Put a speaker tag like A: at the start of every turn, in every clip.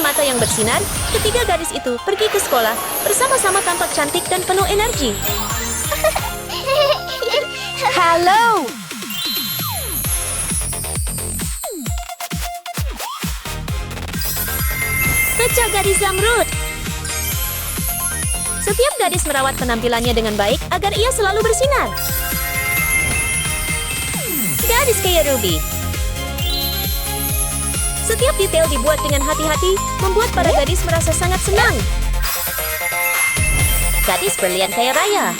A: mata yang bersinar, ketiga gadis itu pergi ke sekolah bersama-sama tampak cantik dan penuh energi.
B: Halo!
A: Pecah gadis Zamrud. Setiap gadis merawat penampilannya dengan baik agar ia selalu bersinar. Gadis kaya Ruby. Setiap detail dibuat dengan hati-hati, membuat para gadis merasa sangat senang. Gadis berlian kaya raya.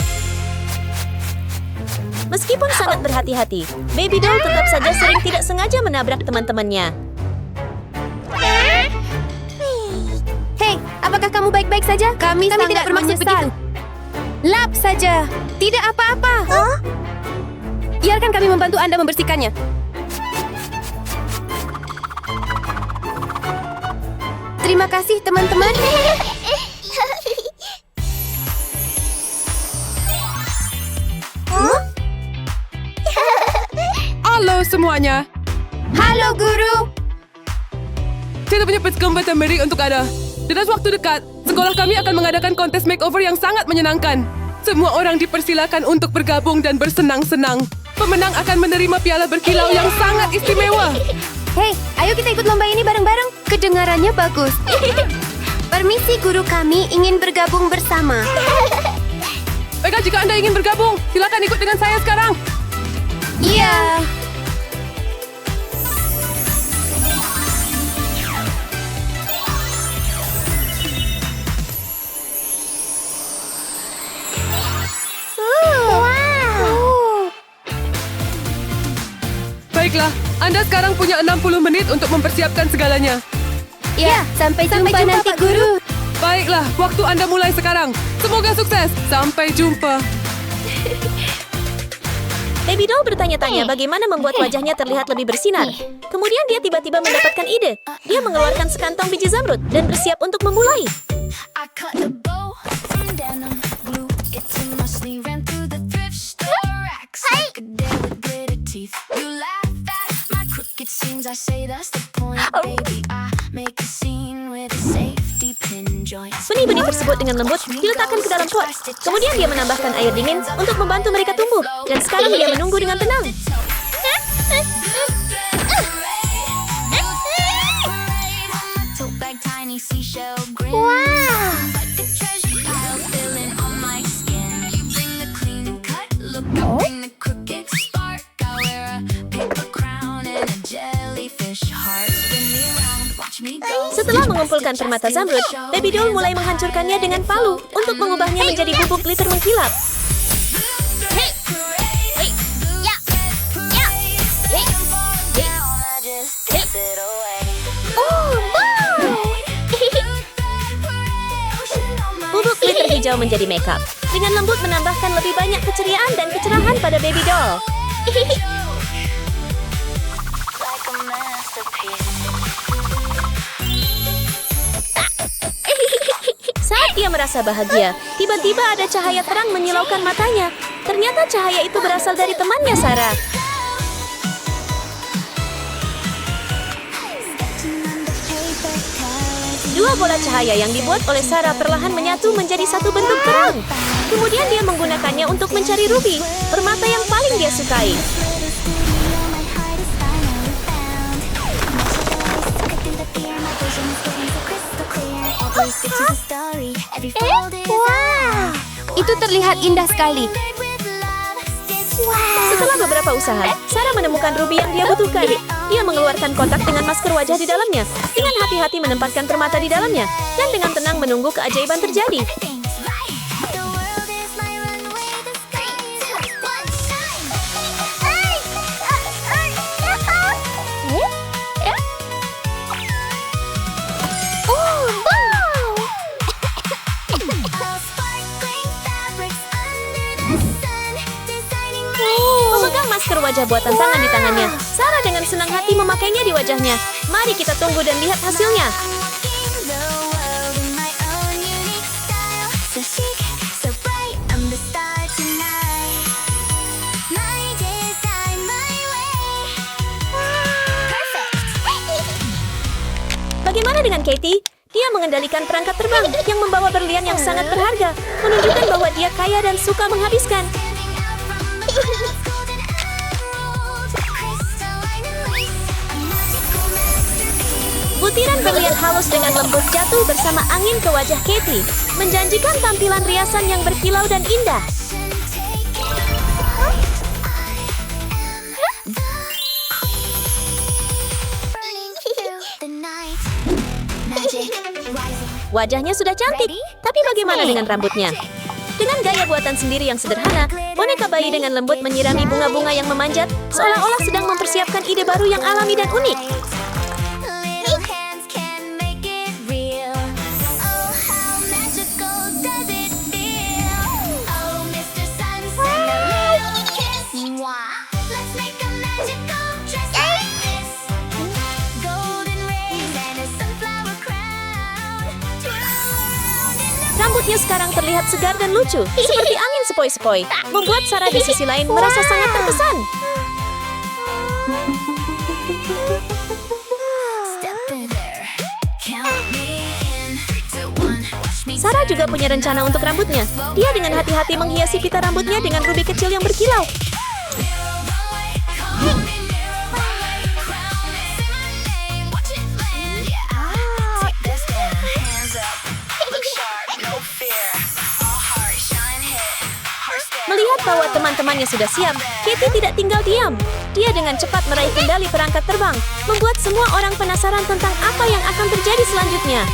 A: Meskipun sangat berhati-hati, Baby Doll tetap saja sering tidak sengaja menabrak teman-temannya.
B: Hei, apakah kamu baik-baik saja? Kami tidak bermaksud begitu. Lap saja. Tidak apa-apa. Biarkan kami membantu Anda membersihkannya. Terima kasih, teman-teman.
C: Halo semuanya.
B: Halo, Guru.
C: Saya punya kesempatan menarik untuk Anda. Dalam waktu dekat, sekolah kami akan mengadakan kontes makeover yang sangat menyenangkan. Semua orang dipersilakan untuk bergabung dan bersenang-senang. Pemenang akan menerima piala berkilau yang sangat istimewa.
B: Hei, ayo kita ikut lomba ini bareng-bareng. Kedengarannya bagus. Permisi, Guru, kami ingin bergabung bersama.
C: Baiklah, jika Anda ingin bergabung, silakan ikut dengan saya sekarang.
B: Iya.
C: Baiklah, Anda sekarang punya 60 menit untuk mempersiapkan segalanya.
B: Ya, sampai jumpa nanti, Guru.
C: Baiklah, waktu Anda mulai sekarang. Semoga sukses. Sampai jumpa.
A: Baby Doll bertanya-tanya bagaimana membuat wajahnya terlihat lebih bersinar. Kemudian dia tiba-tiba mendapatkan ide. Dia mengeluarkan sekantong biji zamrud dan bersiap untuk memulai.
D: I cut the bow from denim blue. It seamlessly ran through the thrift store racks like a deer with glitter teeth. You laugh at my crooked seams. I say that's the point, baby. I make a scene with a safety pin joint.
A: Benih-benih tersebut dengan lembut diletakkan ke dalam pot. Kemudian dia menambahkan air dingin untuk membantu mereka tumbuh. Dan sekarang dia menunggu dengan tenang.
D: Tote bag, tiny seashell grin. Like a treasure pile filling on my skin. You bring the clean cut look, I bring the crooked spark. I wear a paper crown and a jellyfish heart. Spin me around, watch me go.
A: Setelah mengumpulkan permata zamrud, Baby Doll mulai menghancurkannya dengan palu untuk mengubahnya menjadi bubuk glitter mengkilap. Bubuk glitter hijau menjadi makeup. Dengan lembut menambahkan lebih banyak keceriaan dan kecerahan pada Baby Doll.
D: Like a masterpiece.
A: Saat dia merasa bahagia, tiba-tiba ada cahaya terang menyilaukan matanya. Ternyata cahaya itu berasal dari temannya, Sarah. Dua bola cahaya yang dibuat oleh Sarah perlahan menyatu menjadi satu bentuk terang. Kemudian dia menggunakannya untuk mencari Ruby, permata yang paling dia sukai.
B: Itu terlihat indah sekali.
A: Setelah beberapa usaha, Sarah menemukan Ruby yang dia butuhkan. Dia mengeluarkan kotak dengan masker wajah di dalamnya. Dengan hati-hati menempatkan permata di dalamnya. Dan dengan tenang menunggu keajaiban terjadi. Memegang masker wajah buatan tangan di tangannya, Sarah dengan senang hati memakainya di wajahnya. Mari kita tunggu dan lihat hasilnya. Bagaimana dengan Katie? Dia mengendalikan perangkat terbang yang membawa berlian yang sangat berharga, menunjukkan bahwa dia kaya dan suka menghabiskan. Butiran berlian halus dengan lembut jatuh bersama angin ke wajah Katie, menjanjikan tampilan riasan yang berkilau dan indah. Wajahnya sudah cantik, tapi bagaimana dengan rambutnya? Dengan gaya buatan sendiri yang sederhana, boneka bayi dengan lembut menyirami bunga-bunga yang memanjat, seolah-olah sedang mempersiapkan ide baru yang alami dan unik. Rambutnya sekarang terlihat segar dan lucu, seperti angin sepoi-sepoi, membuat Sarah di sisi lain merasa sangat terkesan. Sarah juga punya rencana untuk rambutnya. Dia dengan hati-hati menghiasi pita rambutnya dengan rubi kecil yang berkilau. Melihat bahwa teman-temannya sudah siap, Katie tidak tinggal diam. Dia dengan cepat meraih kendali perangkat terbang, membuat semua orang penasaran tentang apa yang akan terjadi selanjutnya.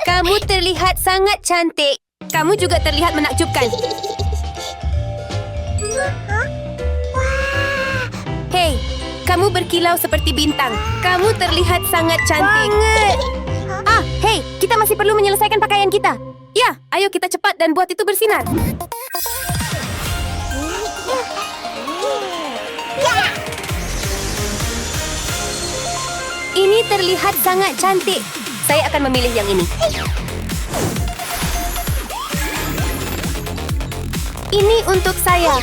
B: Kamu terlihat sangat cantik. Kamu juga terlihat menakjubkan. Hei, kamu berkilau seperti bintang. Kamu terlihat sangat cantik. Hei, kita masih perlu menyelesaikan pakaian kita. Ya, ayo kita cepat dan buat itu bersinar. Ini terlihat sangat cantik. Saya akan memilih yang ini. Ini untuk saya.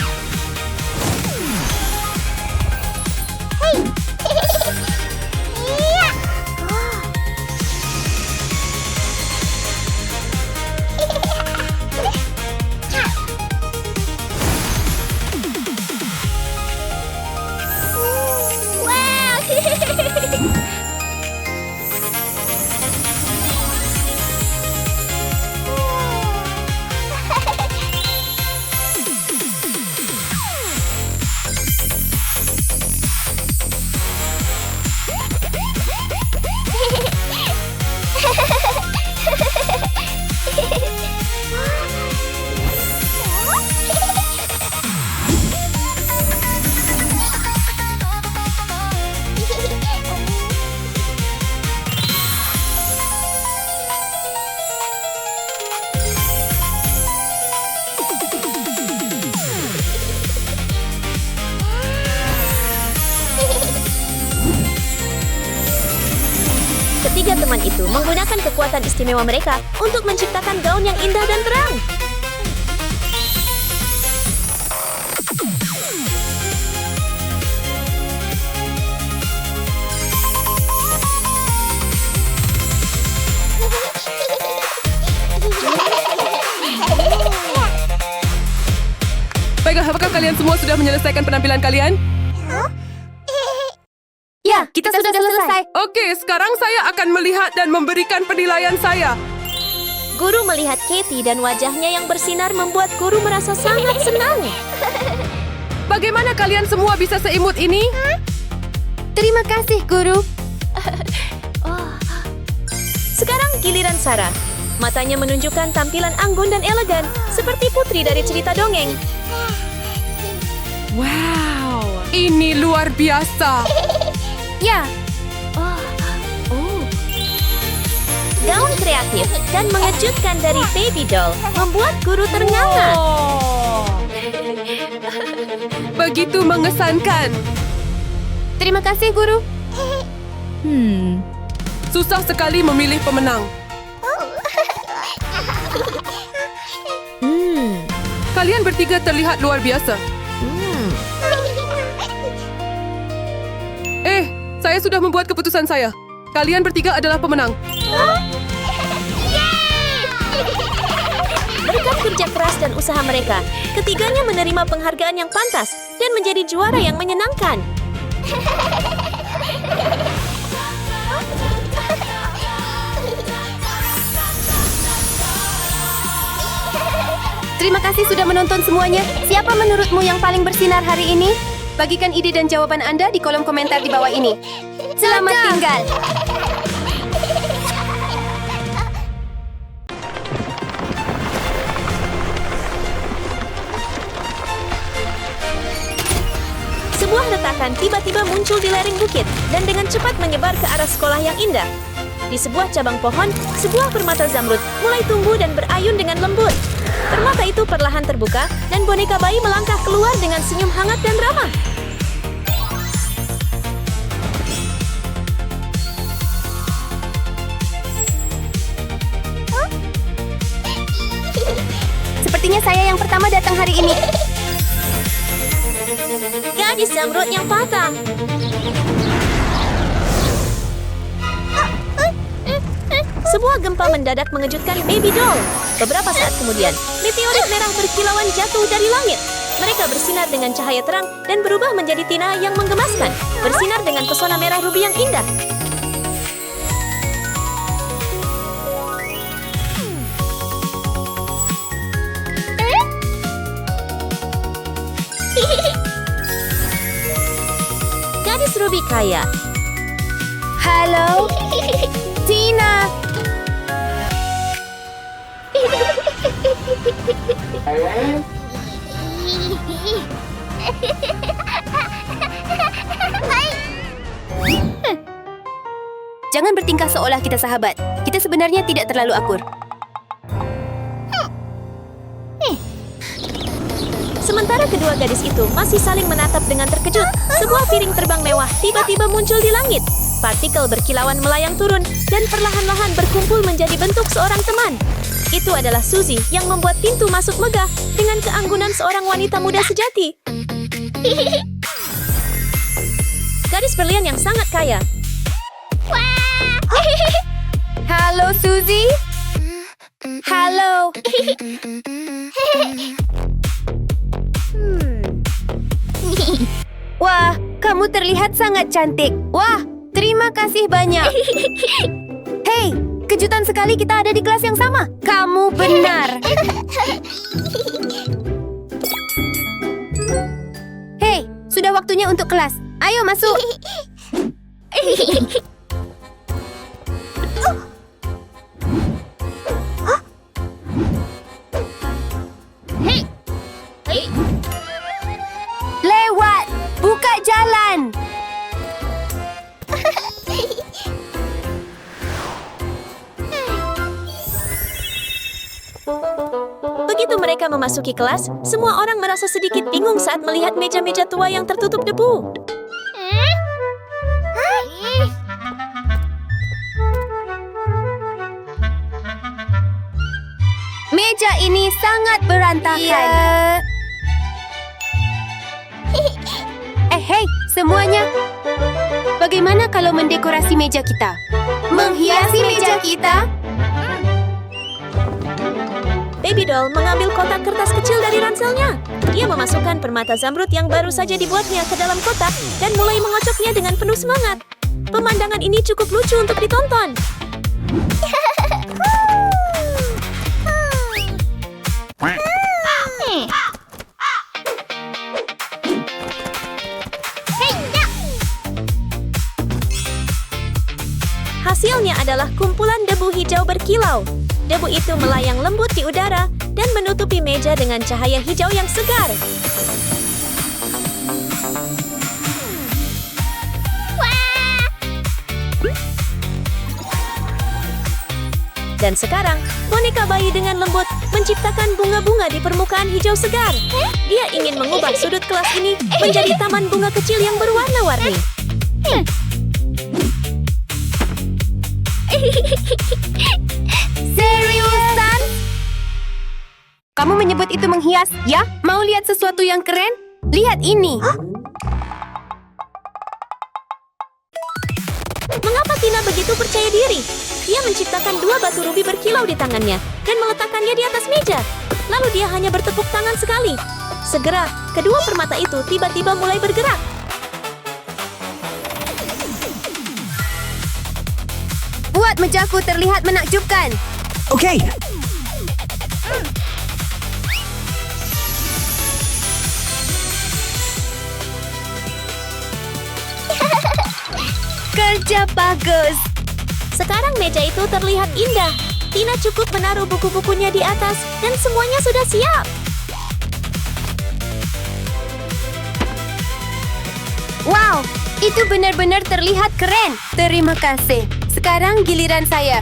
A: Ketiga teman itu menggunakan kekuatan istimewa mereka untuk menciptakan gaun yang indah dan terang.
C: Baiklah, apakah kalian semua sudah menyelesaikan penampilan kalian?
B: Ya, kita sudah selesai.
C: Oke, sekarang saya akan melihat dan memberikan penilaian saya.
A: Guru melihat Katie dan wajahnya yang bersinar membuat guru merasa sangat senang.
C: Bagaimana kalian semua bisa seimut ini?
B: Terima kasih, Guru.
A: Sekarang giliran Sarah. Matanya menunjukkan tampilan anggun dan elegan, seperti putri dari cerita dongeng.
C: Wow, ini luar biasa.
B: Ya,
A: Gaun kreatif dan mengejutkan dari Baby Doll membuat guru ternganga.
C: Begitu mengesankan.
B: terima kasih, Guru.
C: Susah sekali memilih pemenang. Kalian bertiga terlihat luar biasa. Saya sudah membuat keputusan saya. Kalian bertiga adalah pemenang.
A: Berkat kerja keras dan usaha mereka, ketiganya menerima penghargaan yang pantas dan menjadi juara yang menyenangkan.
B: Terima kasih sudah menonton semuanya. Siapa menurutmu yang paling bersinar hari ini? Bagikan ide dan jawaban Anda di kolom komentar di bawah ini. Selamat tinggal.
A: Sebuah retakan tiba-tiba muncul di lereng bukit dan dengan cepat menyebar ke arah sekolah yang indah. Di sebuah cabang pohon, sebuah permata zamrud mulai tumbuh dan berayun dengan lembut. Permata itu perlahan terbuka dan boneka bayi melangkah keluar dengan senyum hangat dan ramah.
B: Sepertinya saya yang pertama datang hari ini.
A: Gadis zamrud yang patah. Sebuah gempa mendadak mengejutkan Baby Doll. Beberapa saat kemudian, meteorit merah berkilauan jatuh dari langit. Mereka bersinar dengan cahaya terang dan berubah menjadi tina yang menggemaskan, bersinar dengan pesona merah ruby yang indah. Gadis ruby kaya.
B: Halo, Tina. Jangan bertingkah seolah kita sahabat. Kita sebenarnya tidak terlalu akur.
A: Sementara kedua gadis itu masih saling menatap dengan terkejut, sebuah piring terbang mewah tiba-tiba muncul di langit. Partikel berkilauan melayang turun dan perlahan-lahan berkumpul menjadi bentuk seorang teman. Itu adalah Suzy yang membuat pintu masuk megah dengan keanggunan seorang wanita muda sejati. Gadis berlian yang sangat kaya.
B: Halo, Suzy. Halo. Wah, kamu terlihat sangat cantik. Wah, terima kasih banyak. Hei, kejutan sekali kita ada di kelas yang sama. Kamu benar. Hei, sudah waktunya untuk kelas. Ayo masuk. Lewat, buka jalan.
A: Begitu mereka memasuki kelas, semua orang merasa sedikit bingung saat melihat meja-meja tua yang tertutup debu.
B: Meja ini sangat berantakan. Hei, semuanya. Bagaimana kalau mendekorasi meja kita? Menghiasi meja kita?
A: Baby Doll mengambil kotak kertas kecil dari ranselnya. Dia memasukkan permata zamrud yang baru saja dibuatnya ke dalam kotak dan mulai mengocoknya dengan penuh semangat. Pemandangan ini cukup lucu untuk ditonton. Hasilnya adalah kumpulan debu hijau berkilau. Debu itu melayang lembut di udara dan menutupi meja dengan cahaya hijau yang segar. Dan sekarang, boneka bayi dengan lembut menciptakan bunga-bunga di permukaan hijau segar. Dia ingin mengubah sudut kelas ini menjadi taman bunga kecil yang berwarna-warni.
B: Seriusan? Kamu menyebut itu menghias, ya? Mau lihat sesuatu yang keren? Lihat ini.
A: Mengapa Tina begitu percaya diri? Dia menciptakan 2 batu rubi berkilau di tangannya dan meletakkannya di atas meja. Lalu dia hanya bertepuk tangan sekali. Segera, kedua permata itu tiba-tiba mulai bergerak.
B: Buat mejaku terlihat menakjubkan.
E: Okay.
B: Kerja bagus.
A: Sekarang meja itu terlihat indah. Tina cukup menaruh buku-bukunya di atas dan semuanya sudah siap.
B: Wow, itu benar-benar terlihat keren. Terima kasih. Sekarang giliran saya.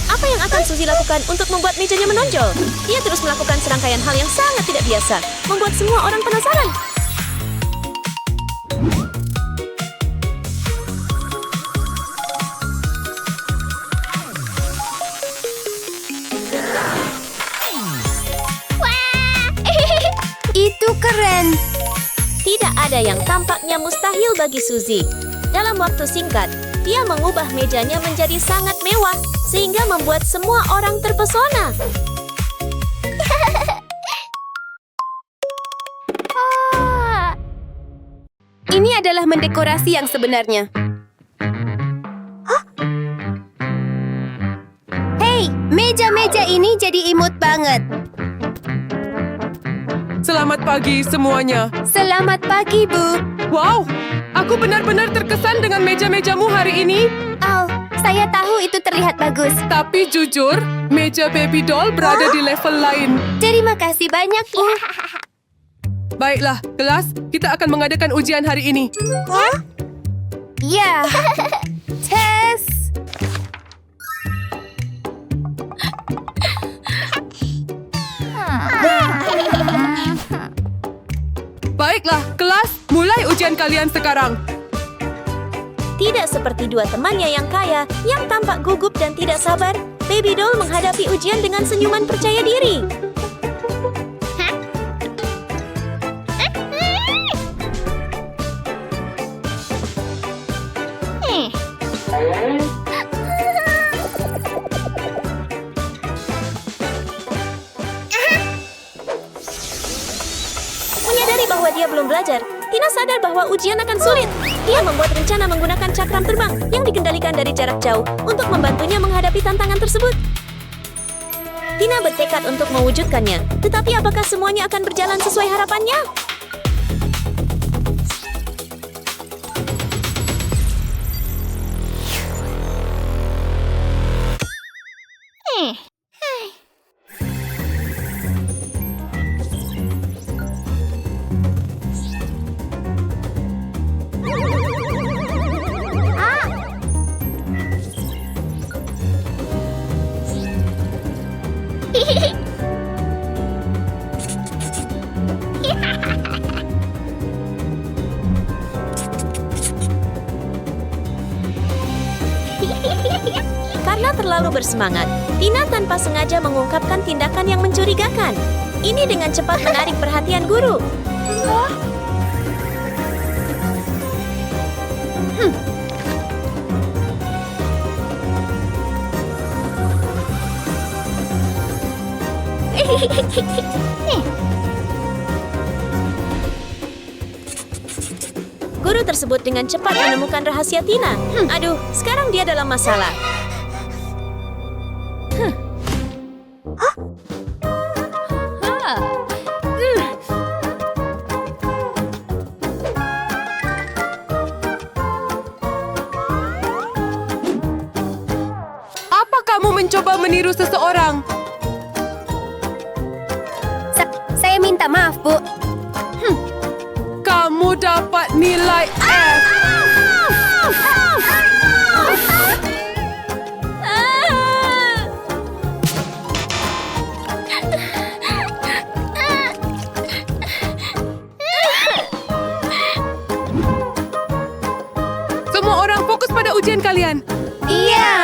A: Apa yang akan Suzy lakukan untuk membuat mejanya menonjol? Dia terus melakukan serangkaian hal yang sangat tidak biasa, membuat semua orang penasaran.
B: Itu keren.
A: Tidak ada yang tampaknya mustahil bagi Suzy. Dalam waktu singkat, dia mengubah mejanya menjadi sangat mewah, sehingga membuat semua orang terpesona.
B: Ini adalah mendekorasi yang sebenarnya. Hei, meja-meja ini jadi imut banget.
C: Selamat pagi semuanya.
B: Selamat pagi, Bu.
C: Wow, aku benar-benar terkesan dengan meja-mejamu hari ini.
B: Oh, saya tahu itu terlihat bagus.
C: Tapi jujur, meja baby doll berada di level lain.
B: Terima kasih banyak, Bu.
C: Baiklah, kelas, kita akan mengadakan ujian hari ini.
B: Ya. Tes.
C: Baiklah, kelas, mulai ujian kalian sekarang.
A: Tidak seperti 2 temannya yang kaya, yang tampak gugup dan tidak sabar, Baby Doll menghadapi ujian dengan senyuman percaya diri. Menyadari bahwa dia belum belajar, Tina sadar bahwa ujian akan sulit. Dia membuat rencana menggunakan cakram terbang yang dikendalikan dari jarak jauh untuk membantunya menghadapi tantangan tersebut. Tina bertekad untuk mewujudkannya, tetapi apakah semuanya akan berjalan sesuai harapannya? Karena terlalu bersemangat, Tina tanpa sengaja mengungkapkan tindakan yang mencurigakan. Ini dengan cepat menarik perhatian guru. Guru tersebut dengan cepat menemukan rahasia Tina. Aduh, sekarang dia dalam masalah.
C: Apa kamu mencoba meniru seseorang?
B: Saya minta maaf, Bu.
C: Kamu dapat nilai F. Semua orang fokus pada ujian kalian.
B: Iya.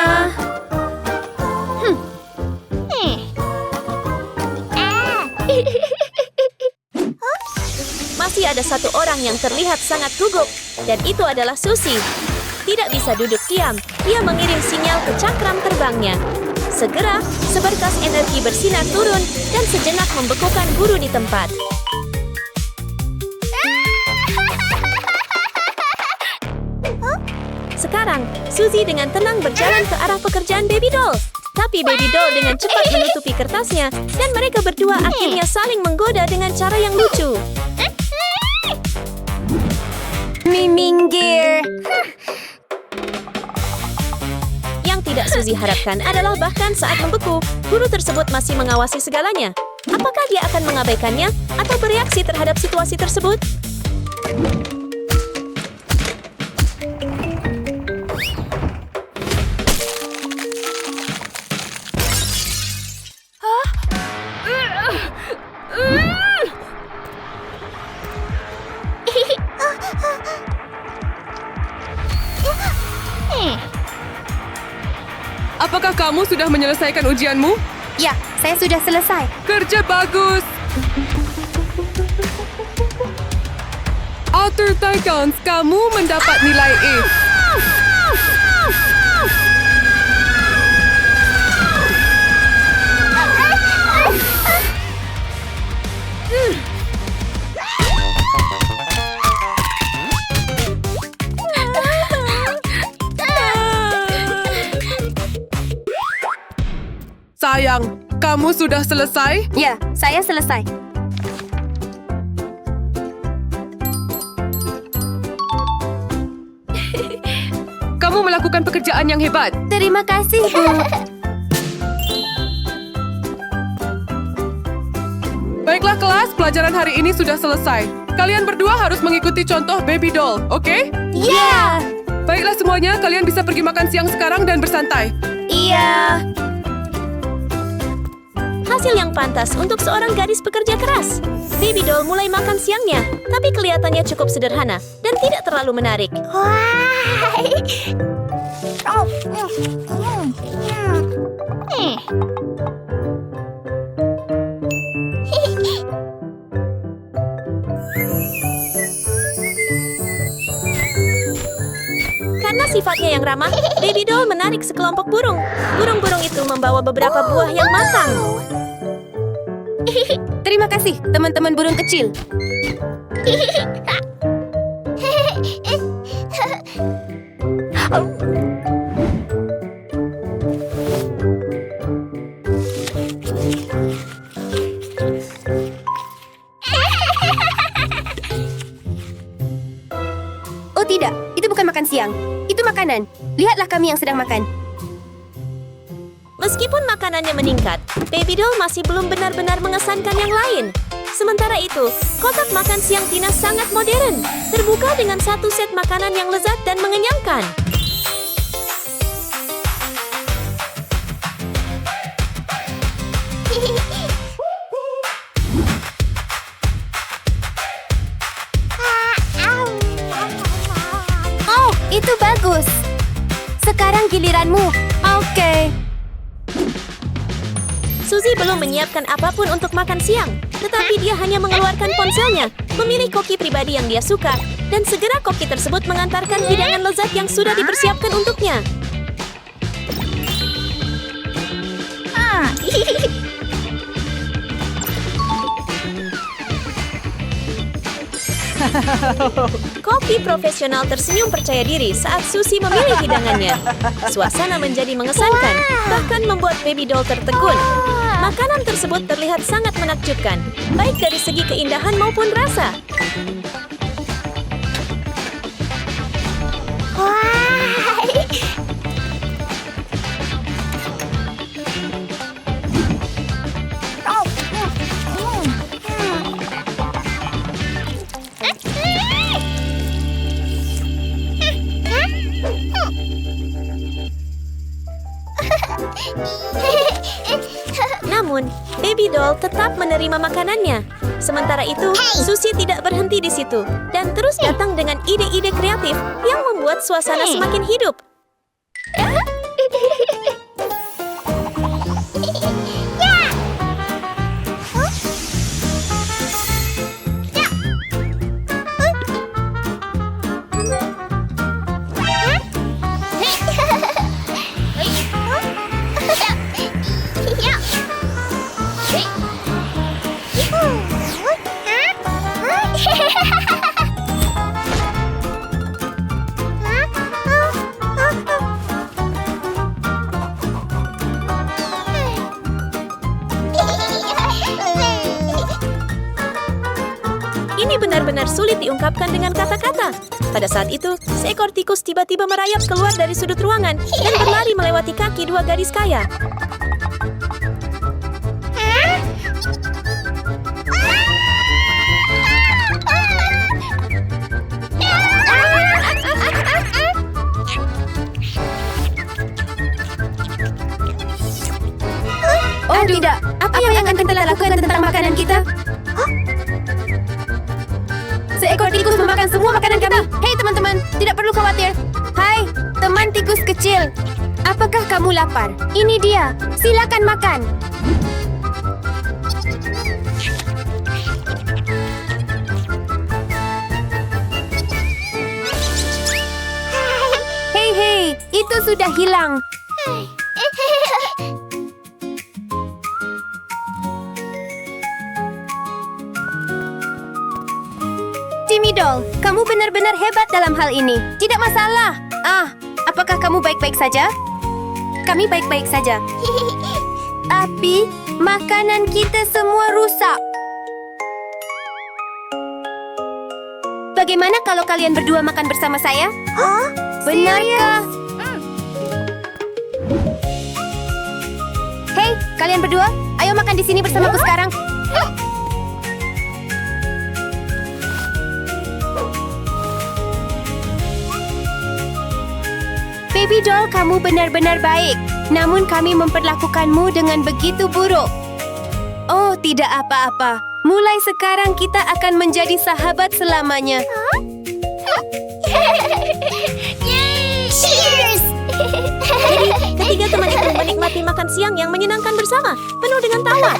A: Masih ada satu orang yang terlihat sangat gugup, dan itu adalah Suzy. Tidak bisa duduk diam, dia mengirim sinyal ke cakram terbangnya. Segera, seberkas energi bersinar turun dan sejenak membekukan guru di tempat. Sekarang, Suzy dengan tenang berjalan ke arah pekerjaan Baby Doll. Tapi Baby Doll dengan cepat menutupi kertasnya, dan mereka berdua akhirnya saling menggoda dengan cara yang lucu.
B: Minggir.
A: Yang tidak Suzy harapkan adalah bahkan saat membeku, guru tersebut masih mengawasi segalanya. Apakah dia akan mengabaikannya atau bereaksi terhadap situasi tersebut?
C: Apakah kamu sudah menyelesaikan ujianmu?
B: Ya, saya sudah selesai.
C: Kerja bagus! Outer Titans, kamu mendapat nilai A. Sayang, kamu sudah selesai?
B: Ya, saya selesai.
C: Kamu melakukan pekerjaan yang hebat.
B: Terima kasih, Bu.
C: Baiklah kelas, pelajaran hari ini sudah selesai. Kalian berdua harus mengikuti contoh Baby Doll, oke?
B: Ya.
C: Baiklah semuanya, kalian bisa pergi makan siang sekarang dan bersantai.
B: Iya.
A: Hasil yang pantas untuk seorang gadis pekerja keras. Baby Doll mulai makan siangnya, tapi kelihatannya cukup sederhana dan tidak terlalu menarik. Karena sifatnya yang ramah, Baby Doll menarik sekelompok burung. Burung-burung itu membawa beberapa buah yang matang.
B: Terima kasih, teman-teman burung kecil. Oh tidak, itu bukan makan siang. Itu makanan. Lihatlah kami yang sedang makan.
A: Meskipun makanannya meningkat, Baby Doll masih belum benar-benar mengesankan yang lain. Sementara itu, kotak makan siang Tina sangat modern, terbuka dengan satu set makanan yang lezat dan mengenyangkan.
B: Oh, itu bagus. Sekarang giliranmu. Oke.
A: Suzy belum menyiapkan apapun untuk makan siang, tetapi dia hanya mengeluarkan ponselnya, memilih koki pribadi yang dia suka, dan segera koki tersebut mengantarkan hidangan lezat yang sudah dipersiapkan untuknya. Koki profesional tersenyum percaya diri saat Suzy memilih hidangannya. Suasana menjadi mengesankan, bahkan membuat Baby Doll tertegun. Makanan tersebut terlihat sangat menakjubkan, baik dari segi keindahan maupun rasa. Namun, Baby Doll tetap menerima makanannya. Sementara itu, Suzy tidak berhenti di situ dan terus datang dengan ide-ide kreatif yang membuat suasana semakin hidup. Ini benar-benar sulit diungkapkan dengan kata-kata. Pada saat itu, seekor tikus tiba-tiba merayap keluar dari sudut ruangan dan berlari melewati kaki dua gadis kaya.
B: Oh tidak, apa yang akan kita lakukan tentang makanan kita? Seekor tikus memakan semua makanan kami. Hei teman-teman, tidak perlu khawatir. Hai, teman tikus kecil. Apakah kamu lapar? Ini dia, silakan makan. Hei, itu sudah hilang. Timmy Doll, kamu benar-benar hebat dalam hal ini. Tidak masalah. Apakah kamu baik-baik saja? Kami baik-baik saja. Tapi, makanan kita semua rusak. Bagaimana kalau kalian berdua makan bersama saya? Benarkah? Hei, kalian berdua, ayo makan di sini bersamaku sekarang. Baby Doll, kamu benar-benar baik. Namun kami memperlakukanmu dengan begitu buruk. Oh, tidak apa-apa. Mulai sekarang kita akan menjadi sahabat selamanya.
D: Cheers!
A: Jadi, ketiga teman itu menikmati makan siang yang menyenangkan bersama, penuh dengan tawa.